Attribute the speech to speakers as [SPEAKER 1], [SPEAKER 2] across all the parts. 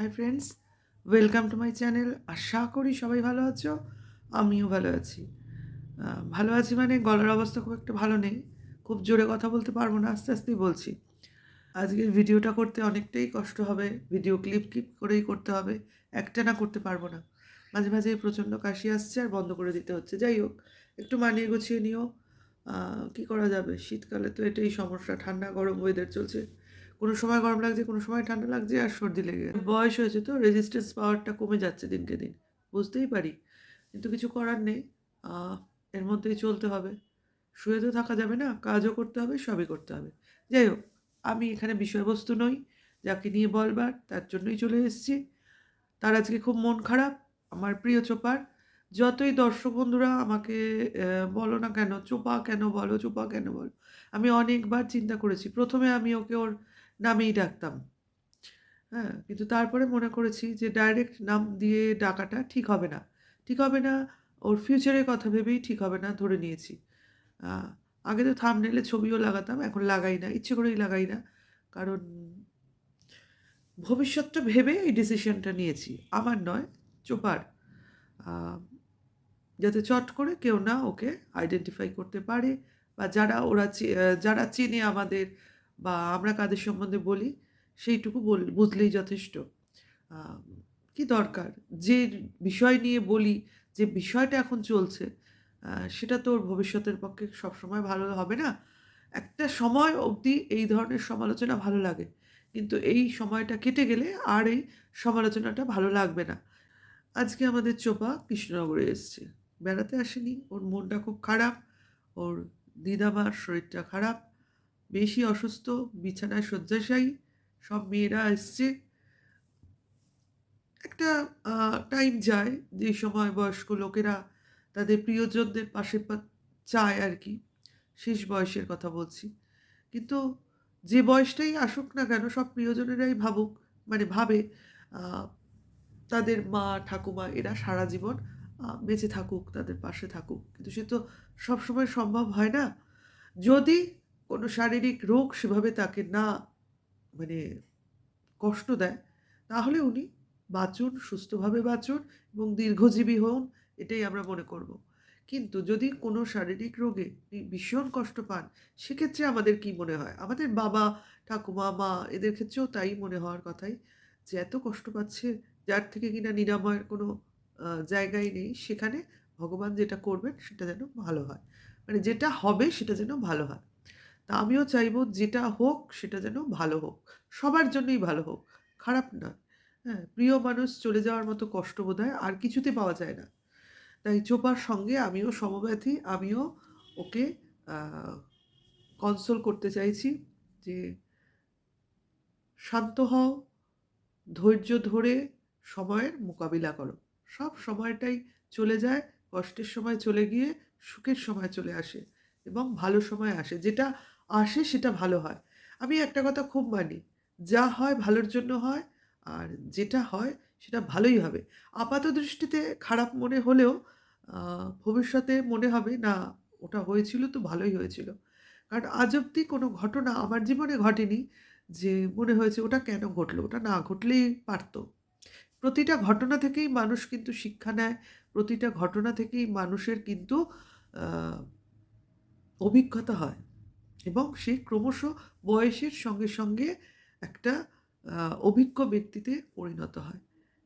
[SPEAKER 1] High friends, welcome to my channel. আশা করি সবাই ভালো আছো। আমিও ভালো আছি। ভালো আছি মানে গলার অবস্থা খুব একটা ভালো নেই। খুব জোরে কথা বলতে পারবো না, আস্তে আস্তেই বলছি। আজকের ভিডিওটা করতে অনেকটাই কষ্ট হবে। ভিডিও ক্লিপ ক্লিপ করেই করতে হবে, একটানা করতে পারবো না। মাঝে মাঝে প্রচণ্ড কাশি আসছে আর বন্ধ করে দিতে হচ্ছে। যাই হোক, একটু মানিয়ে গুছিয়ে নিও। কী করা যাবে, শীতকালে তো এটাই সমস্যা। ঠান্ডা গরম ওয়েদার চলছে, কোনো সময় গরম লাগছে, কোনো সময় ঠান্ডা লাগছে, আর সর্দি লেগে গেছে। বয়স হয়েছে তো রেজিস্ট্যান্স পাওয়ারটা কমে যাচ্ছে দিনকে দিন, বুঝতেই পারি, কিন্তু কিছু করার নেই। এর মধ্যেই চলতে হবে। শুয়ে তো থাকা যাবে না, কাজও করতে হবে, সবই করতে হবে। যাই হোক, আমি এখানে বিষয়বস্তু নই, যাকে নিয়ে বলবার তার জন্যই চলে এসেছি। তার আজকে খুব মন খারাপ, আমার প্রিয় চোপার। যতই দর্শক বন্ধুরা আমাকে বলো না কেন, চোপা কেন বলো, চোপা কেন বলো, আমি অনেকবার চিন্তা করেছি। প্রথমে আমি ওকে ওর নামেই ডাকতাম, হ্যাঁ, কিন্তু তারপরে মনে করেছি যে ডাইরেক্ট নাম দিয়ে ডাকাটা ঠিক হবে না, ঠিক হবে না। ওর ফিউচারের কথা ভেবেই ঠিক হবে না, ধরে নিয়েছি। আহ, আগে তো থাম্বনেইলে ছবিও লাগাতাম, এখন লাগাই না, ইচ্ছে করেই লাগাই না। কারণ ভবিষ্যৎটা ভেবে এই ডিসিশনটা নিয়েছি, আমার নয়, চোপার। আহ, যাতে চট করে কেউ না ওকে আইডেন্টিফাই করতে পারে, বা যারা চেনে আমাদের, বা আমরা কাদের সম্বন্ধে বলি, সেইটুকু বুঝলেই যথেষ্ট। আহ, কি দরকার, যে বিষয় নিয়ে বলি, যে বিষয়টা এখন চলছে, সেটা তো ওর ভবিষ্যতের পক্ষে সবসময় ভালো হবে না। একটা সময় অবধি এই ধরনের সমালোচনা ভালো লাগে, কিন্তু এই সময়টা কেটে গেলে আর এই সমালোচনাটা ভালো লাগবে না। আজকে আমাদের চোপা কৃষ্ণনগরে এসছে, বেড়াতে আসেনি। ওর মনটা খুব খারাপ, ওর দিদামার শরীরটা খারাপ, বেশি অসুস্থ, বিছানায় শয্যাশায়ী। সব মেয়েরা এসছে। একটা টাইম যায় যে সময় বয়স্ক লোকেরা তাদের প্রিয়জনদের পাশে চায় আর কি, শেষ বয়সের কথা বলছি। কিন্তু যে বয়সটাই আসুক না কেন, সব প্রিয়জনেরাই ভাবুক, মানে ভাবে আহ, তাদের মা ঠাকুমা এরা সারা জীবন বেঁচে থাকুক, তাদের পাশে থাকুক। কিন্তু সে তো সবসময় সম্ভব হয় না। যদি কোনো শারীরিক রোগ সেভাবে তাকে না, মানে কষ্ট দেয়, তাহলে উনি বাঁচুন, সুস্থভাবে বাঁচুন এবং দীর্ঘজীবী হন, এটাই আমরা মনে করব। কিন্তু যদি কোনো শারীরিক রোগে ভীষণ কষ্ট পান, সেক্ষেত্রে আমাদের কি মনে হয়? আমাদের বাবা ঠাকুমা মা এদের ক্ষেত্রেও তাই মনে হওয়ার কথাই, যে এত কষ্ট পাচ্ছে, যার থেকে কিনা নিরাময়ের কোনো জায়গাই নেই, সেখানে ভগবান যেটা করবেন সেটা যেন ভালো হয়, মানে যেটা হবে সেটা যেন ভালো হয়। তা আমিও চাইবো যেটা হোক সেটা যেন ভালো হোক, সবার জন্যই ভালো হোক, খারাপ না। হ্যাঁ, প্রিয় মানুষ চলে যাওয়ার মতো কষ্ট বোধহয় আর কিছুতে পাওয়া যায় না। তাই চোপার সঙ্গে আমিও সমব্যথী, আমিও ওকে কনসোল করতে চাইছি যে শান্ত হও, ধৈর্য ধরে সময়ের মোকাবিলা করো। সব সময়টাই চলে যায়, কষ্টের সময় চলে গিয়ে সুখের সময় চলে আসে এবং ভালো সময় আসে। যেটা আসে সেটা ভালো হয়। আমি একটা কথা খুব মানি, যা হয় ভালোর জন্য হয়, আর যেটা হয় সেটা ভালোই হবে। আপাত দৃষ্টিতে খারাপ মনে হলেও ভবিষ্যতে মনে হবে না, ওটা হয়েছিল তো ভালোই হয়েছিল। কারণ আজ অব্দি কোনো ঘটনা আমার জীবনে ঘটেনি যে মনে হয়েছে ওটা কেন ঘটলো, ওটা না ঘটলেই পারত। প্রতিটা ঘটনা থেকেই মানুষ কিন্তু শিক্ষা নেয়, প্রতিটা ঘটনা থেকেই মানুষের কিন্তু আহ, অভিজ্ঞতা হয়, এবং সে ক্রমশ বয়সের সঙ্গে সঙ্গে একটা অভিজ্ঞ ব্যক্তিতে পরিণত হয়।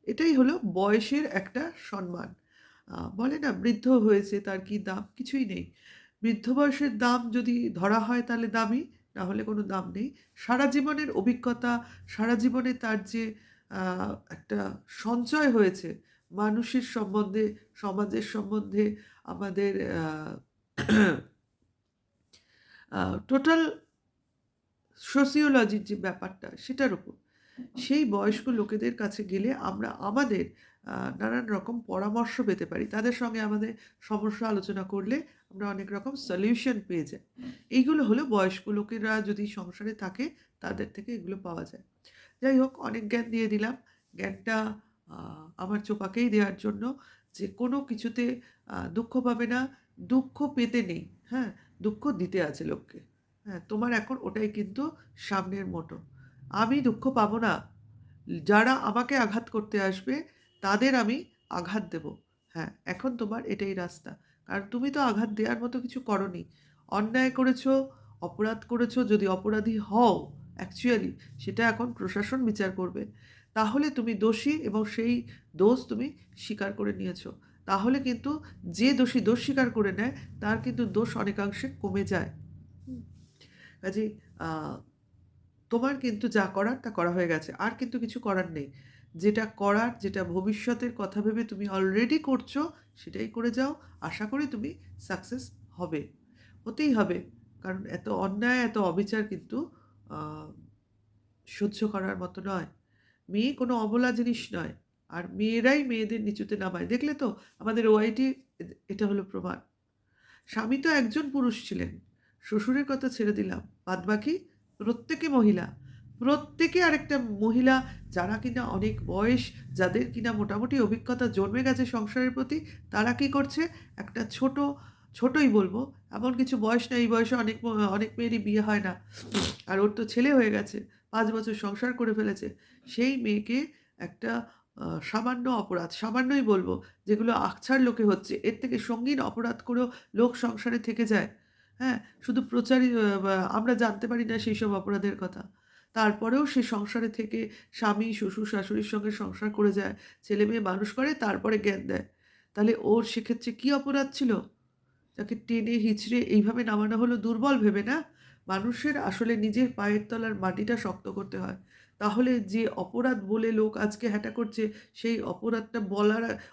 [SPEAKER 1] এটাই হলো বয়সের একটা সম্মান। বলে না, বৃদ্ধ হয়েছে তার কি দাম, কিছুই নেই। বৃদ্ধ বয়সের দাম যদি ধরা হয় তাহলে দামি, না হলে কোনো দাম নেই। সারা জীবনের অভিজ্ঞতা, সারা জীবনে তার যে একটা সঞ্চয় হয়েছে মানুষের সম্বন্ধে, সমাজের সম্বন্ধে, আমাদের টোটাল সোসিওলজির যে ব্যাপারটা সেটার উপর, সেই বয়স্ক লোকেদের কাছে গেলে আমরা আমাদের নানান রকম পরামর্শ পেতে পারি। তাদের সঙ্গে আমাদের সমস্যা আলোচনা করলে আমরা অনেক রকম সলিউশন পেয়ে যাই। এইগুলো হলো বয়স্ক লোকেরা যদি সংসারে থাকে তাদের থেকে এগুলো পাওয়া যায়। যাই হোক, অনেক জ্ঞান দিয়ে দিলাম। জ্ঞানটা আমার চোপাকেই দেওয়ার জন্য, যে কোনো কিছুতে দুঃখ পাবে না, দুঃখ পেতে নেই। হ্যাঁ, দুঃখ দিতে আছে লোককে। হ্যাঁ, তোমার এখন ওটাই কিন্তু সামনের মোটো। আমি দুঃখ পাবো না, যারা আমাকে আঘাত করতে আসবে তাদের আমি আঘাত দেব। হ্যাঁ, এখন তোমার এটাই রাস্তা। কারণ তুমি তো আঘাত দেওয়ার মতো কিছু করোনি। অন্যায় করেছো, অপরাধ করেছো, যদি অপরাধী হও অ্যাকচুয়ালি সেটা এখন প্রশাসন বিচার করবে। তাহলে তুমি দোষী এবং সেই দোষ তুমি স্বীকার করে নিয়েছো। তাহলে কিন্তু যে দোষী দোষ স্বীকার করে নেয় তার কিন্তু দোষ অনেকাংশে কমে যায়। হুম? কাজেই আ তোমার কিন্তু যা করার তা করা হয়ে গেছে। আর কিন্তু কিছু করার নেই। যেটা করার, যেটা ভবিষ্যতের কথা ভেবে তুমি অলরেডি করছো, সেটাই করে যাও। আশা করি তুমি সাকসেস হবে। হতেই হবে। কারণ এত অন্যায়, এত অবিচার কিন্তু আ সহ্য করার মতো নয়। মেয়ে কোনো অবলা জিনিস নয়। আর মেয়েরাই মেয়েদের নিচুতে নামায়। দেখলে তো আমাদের ওআইটি এটা হলো প্রমাণ। স্বামী তো একজন পুরুষ ছিলেন। শ্বশুরের কথা ছেড়ে দিলাম। বাদবাকি প্রত্যেকে মহিলা। প্রত্যেকে আরেকটা মহিলা যারা কিনা অনেক বয়স, যাদের কিনা মোটামুটি অভিজ্ঞতা জন্মে গেছে সংসারের প্রতি, তারা কি করছে? একটা ছোটই বলবো, এমন কিছু বয়স না, এই বয়সে অনেক মেয়েরই বিয়ে হয় না। আর ওর তো ছেলে হয়ে গেছে। ৫ বছর সংসার করে ফেলেছে। সেই মেয়েকে একটা সামান্য অপরাধ, সামান্যই বলবো, যেগুলো আকছার লোকে হচ্ছে, এর থেকে সঙ্গীন অপরাধ করেও লোক সংসারে থেকে যায়। হ্যাঁ? শুধু প্রচারই বা আমরা জানতে পারি না সেইসব অপরাধের কথা। তারপরেও সে সংসারে থেকে স্বামী, শ্বশুর, শাশুড়ির সঙ্গে সংসার করে যায়। ছেলেমেয়ে মানুষ করে তারপরে জ্ঞান দেয়। তাহলে ওর সেক্ষেত্রে কী অপরাধ ছিল? তাকে টেনে হিঁচড়ে এইভাবে নামানো হলো দুর্বল ভেবে না? মানুষের আসলে নিজের পায়ের তলার মাটিটা শক্ত করতে হয়। তাহলে যে অপরাধ বলে লোক আজকে হ্যাটা করছে, সেই অপরাধটা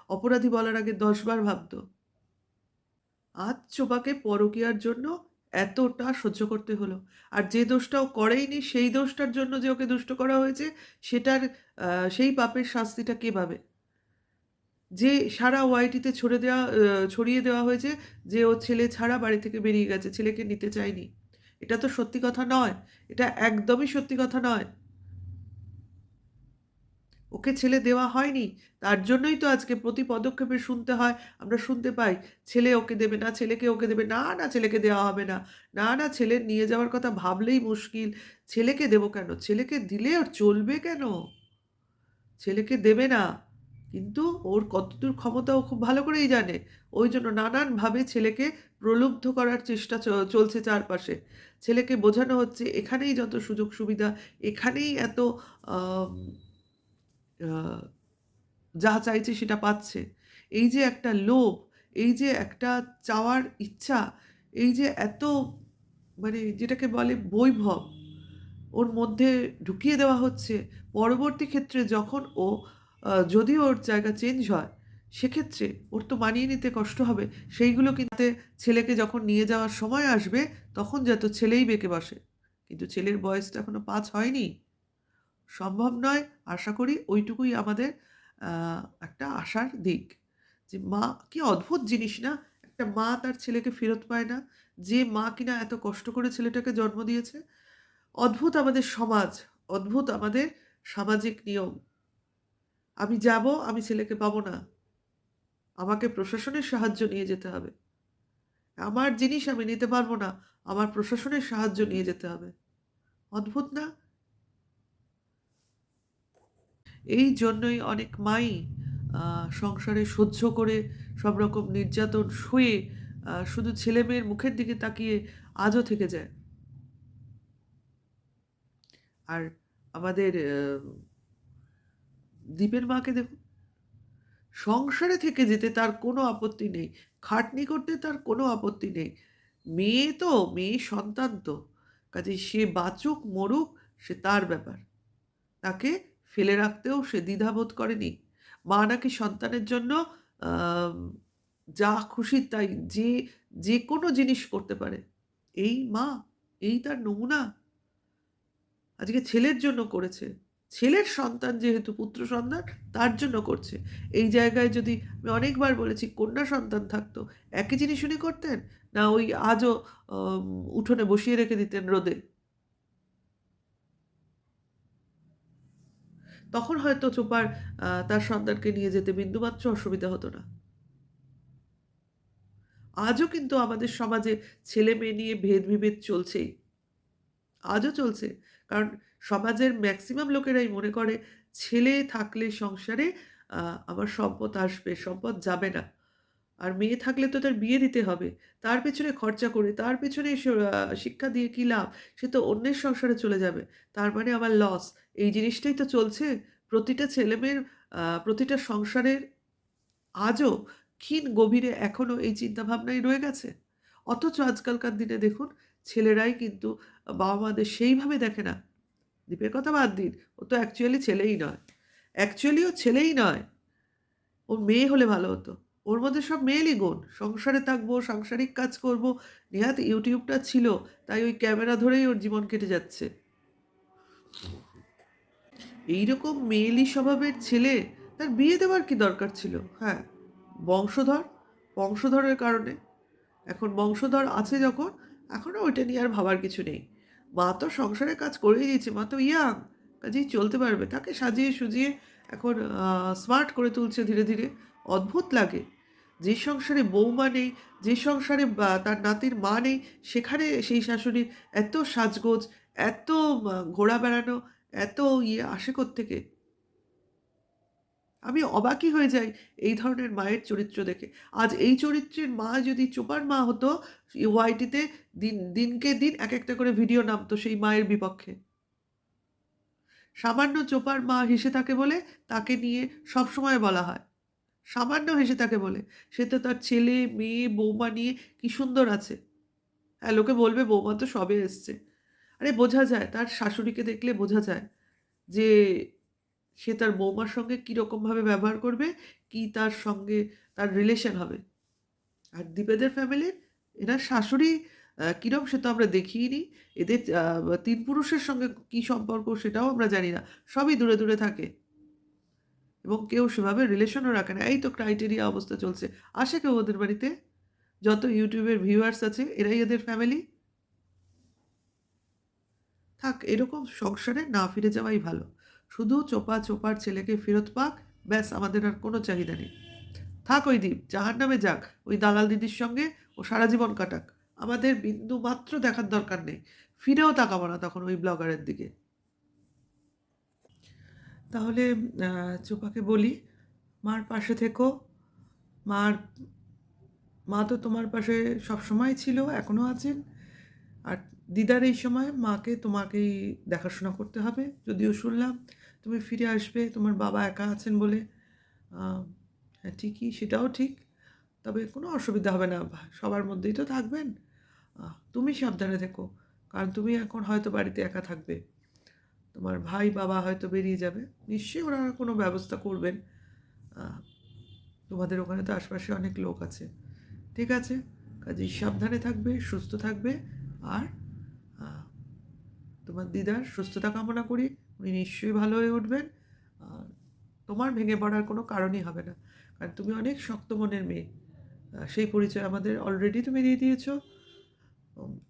[SPEAKER 1] অপরাধী বলার আগে ১০ বার ভাবত। আজ চোপাকে পরকীয়ার জন্য এতটা সহ্য করতে হলো। আর যে দোষটা ও করেইনি সেই দোষটার জন্য যে ওকে দুষ্ট করা হয়েছে সেটার আ সেই পাপের শাস্তিটা কে পাবে? যে সারা ওয়াইটিতে ছড়িয়ে দেওয়া হয়েছে যে ও ছেলে ছাড়া বাড়ি থেকে বেরিয়ে গেছে, ছেলেকে নিতে চায়নি। এটা তো সত্যি কথা নয়। এটা একদমই সত্যি কথা নয়। ওকে ছেলে দেওয়া হয়নি। তার জন্যই তো আজকে প্রতি পদক্ষেপে শুনতে হয়, আমরা শুনতে পাই, ছেলে ওকে দেবে না, ছেলেকে ওকে দেবে না, না ছেলেকে দেওয়া হবে না। না, না ছেলের নিয়ে যাওয়ার কথা ভাবলেই মুশকিল। ছেলেকে দেবো কেন? ছেলেকে দিলে ওর চলবে কেন? ছেলেকে দেবে না। কিন্তু ওর কতদূর ক্ষমতা ও খুব ভালো করেই জানে। ওইজন্য নানানভাবে ছেলেকে প্রলুব্ধ করার চেষ্টা চলছে চারপাশে। ছেলেকে বোঝানো হচ্ছে এখানেই যত সুযোগ সুবিধা, এখানেই এত আম আ যা চাইছে সেটা পাচ্ছে। এই যে একটা লোভ, এই যে একটা চাওয়ার ইচ্ছা, এই যে এত মানে যেটাকে বলে বৈভব, ওর মধ্যে ঢুকিয়ে দেওয়া হচ্ছে। পরবর্তী ক্ষেত্রে যখন ও যদি ওর জায়গা চেঞ্জ হয়, সেক্ষেত্রে ওর তো মানিয়ে নিতে কষ্ট হবে। সেইগুলো কিন্তু ছেলেকে যখন নিয়ে যাওয়ার সময় আসবে, তখন যাতে ছেলেই বেঁকে বসে। কিন্তু ছেলের বয়স তো এখনো ৫ হয়নি। সম্ভব নয়। আশা করি ওইটুকুই আমাদের আ একটা আশার দিক। যে মা কি অদ্ভুত জিনিস না? একটা মা তার ছেলেকে ফেরত পায় না। যে মা কিনা এত কষ্ট করে ছেলেটাকে জন্ম দিয়েছে। অদ্ভুত আমাদের সমাজ, অদ্ভুত আমাদের সামাজিক নিয়ম। আমি যাবো, আমি ছেলেকে পাবো না। আমাকে প্রশাসনের সাহায্য নিয়ে যেতে হবে। আমার জিনিস আমি নিতে পারবো না। আমার প্রশাসনের সাহায্য নিয়ে যেতে হবে। অদ্ভুত না? এই জন্যই অনেক মাই সংসারে সহ্য করে সব রকম নির্যাতন সয়ে শুধু ছেলেমেয়ের মুখের দিকে তাকিয়ে আজও থেকে যায়। আর আমাদের দীপের মাকে দেখুন, সংসারে থেকে যেতে তার কোনো আপত্তি নেই। খাটনি করতে তার কোনো আপত্তি নেই। মেয়ে তো, মেয়ে সন্তান তো। কাজেই সে বাঁচুক, মরুক সে তার ব্যাপার। তাকে ফেলে রাখতেও সে দ্বিধাবোধ করেনি। মা নাকি সন্তানের জন্য আম যা খুশি তাই যেকোনো জিনিস করতে পারে। এই মা, এই তার নমুনা। আজকে ছেলের জন্য করেছে। ছেলের সন্তান যেহেতু পুত্র সন্তান তার জন্য করছে। এই জায়গায় যদি আমি অনেকবার বলেছি কন্যা সন্তান থাকতো, একই জিনিস উনি করতেন? না ওই আজও আম উঠোনে বসিয়ে রেখে দিতেন রোদে? তখন হয়তো চোপার তার সন্তানকে নিয়ে যেতে বিন্দুমাত্র অসুবিধা হতো না। আজও কিন্তু আমাদের সমাজে ছেলে-মেয়ে নিয়ে ভেদ-বিভেদ চলছেই। আজও চলছে। কারণ সমাজের ম্যাক্সিমাম লোকেরাই মনে করে ছেলে থাকলে সংসারে আমার সম্পদ আসবে, সম্পদ যাবে না। আর মেয়ে থাকলে তো তার বিয়ে দিতে হবে। তার পেছনে খরচা করে, তার পেছনে শিক্ষা দিয়ে কি লাভ? সে তো অন্যের সংসারে চলে যাবে। তার মানে আমার লস। এই জিনিসটাই তো চলছে। প্রতিটা ছেলেমেয়ের প্রতিটা সংসারের আজও ক্ষীণ গভীরে এখনো এই চিন্তাভাবনাই রয়ে গেছে। অথচ আজকালকার দিনে দেখুন ছেলেরাই কিন্তু বাবা-মাদের সেইভাবে দেখে না। দীপের কথা বাদ দিন। ও তো অ্যাকচুয়ালি ছেলেই নয়। অ্যাকচুয়ালি ও ছেলেই নয়। ওর মেয়ে হলে ভালো হতো। ওর মধ্যে সব মেয়েলি গুণ। সংসারে থাকবো, সাংসারিক কাজ করব। নেহাত ইউটিউবটা ছিল। তাই ওই ক্যামেরা ধরেই ওর জীবন কেটে যাচ্ছে। এইরকম মেয়েলি স্বভাবের ছেলে তার বিয়ে দেওয়ার কি দরকার ছিল? হ্যাঁ, বংশধর, বংশধরের কারণে। এখন বংশধর আছে যখন, এখন আর ওইটা নিয়ে আর ভাবার কিছু নেই। মা তো সংসারের কাজ করেই দিয়েছে, মা তো ইয়াং, কাজেই চলতে পারবে। তাকে সাজিয়ে সুজিয়ে এখন স্মার্ট করে তুলছে ধীরে ধীরে। অদ্ভুত লাগে। যে সংসারে বৌমা নেই, যে সংসারে তার নাতির মা নেই, সেখানে সেই শাশুড়ির এত সাজগোজ, এত ঘোরা বেড়ানো, এত আসে কোত্থেকে? আমি অবাকই হয়ে যাই এই ধরনের মায়ের চরিত্র দেখে। আজ এই চরিত্রের মা যদি চোপার মা হতো, ওয়াইটিতে দিনকে দিন একেকটা করে ভিডিও নামতো সেই মায়ের বিপক্ষে। সামান্য চোপার মা হেসে থাকে বলে তাকে নিয়ে সবসময় বলা হয়। সামান্য হেসে থাকে বলে। সে তো তার ছেলে, মেয়ে, বৌমা নিয়ে কি সুন্দর আছে। হ্যাঁ, লোকে বলবে বৌমা তো সবে এসছে। আরে বোঝা যায়, তার শাশুড়িকে দেখলে বোঝা যায় যে সে তার বৌমার সঙ্গে কীরকমভাবে ব্যবহার করবে, কি তার সঙ্গে তার রিলেশন হবে। আর দীপেদের ফ্যামিলির এনার শাশুড়ি কিরম সে তো আমরা দেখিইনি। এদের ৩ পুরুষের সঙ্গে কি সম্পর্ক সেটাও আমরা জানি না। সবই দূরে দূরে থাকে এবং কেউ সেভাবে রিলেশনও রাখে না। এই তো ক্রাইটেরিয়া অবস্থা চলছে। আসে কেউ ওদের বাড়িতে? যত ইউটিউবের ভিউয়ার্স আছে এরাই এদের ফ্যামিলি। থাক, এরকম সংসারে না ফিরে যাওয়াই ভালো। শুধু চোপার ছেলেকে ফেরত পাক, ব্যাস আমাদের আর কোনো চাহিদা নেই। থাক ওই দ্বীপ, জাহান্নামে যাক, ওই দালাল দিদির সঙ্গে ও সারা জীবন কাটাক। আমাদের বিন্দু মাত্র দেখার দরকার নেই। ফিরেও তাকাবো না তখন ওই ব্লগারের দিকে। তাহলে চোপাকে বলি, মার পাশে থেকো। মার মা তো তোমার পাশে সবসময় ছিল, এখনও আছেন। আর দিদার এই সময় মাকে তোমাকেই দেখাশোনা করতে হবে। যদিও শুনলাম তুমি ফিরে আসবে তোমার বাবা একা আছেন বলে। হ্যাঁ, ঠিকই, সেটাও ঠিক। তবে কোনো অসুবিধা হবে না। সবার মধ্যেই তো থাকবেন। তুমি সাবধানে থেকো। কারণ তুমি এখন হয়তো বাড়িতে একা থাকবে। তোমার ভাই, বাবা হয়তো বেরিয়ে যাবে। নিশ্চয়ই ওরা কোনো ব্যবস্থা করবেন। আ তোমাদের ওখানে তো আশপাশে অনেক লোক আছে। ঠিক আছে? কাজেই সাবধানে থাকবে, সুস্থ থাকবে। আর আ তোমার দিদার সুস্থতা কামনা করি। উনি নিশ্চয়ই ভালো হয়ে উঠবেন। আর তোমার ভেঙে পড়ার কোনো কারণই হবে না। কারণ তুমি অনেক শক্ত মনের মেয়ে। সেই পরিচয় আমাদের অলরেডি তুমি দিয়ে দিয়েছ।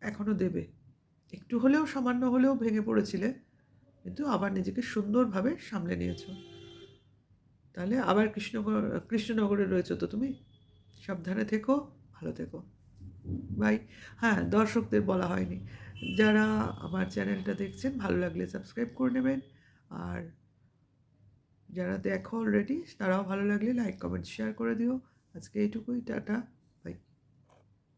[SPEAKER 1] এখনও দেবে। একটু হলেও, সামান্য হলেও ভেঙে পড়েছিলে। কিন্তু আবার নিজেকে সুন্দরভাবে সামলে নিয়েছ। তাহলে আবার কৃষ্ণনগরে রয়েছো তো তুমি। সাবধানে থেকো, ভালো থেকো। বাই। হ্যাঁ, দর্শকদের বলা হয়নি। যারা আমার চ্যানেলটা দেখছেন ভালো লাগলে সাবস্ক্রাইব করে নেবেন। আর যারা দেখো অলরেডি তারাও ভালো লাগলে লাইক, কমেন্ট, শেয়ার করে দিও। আজকে এইটুকুই। টাটা।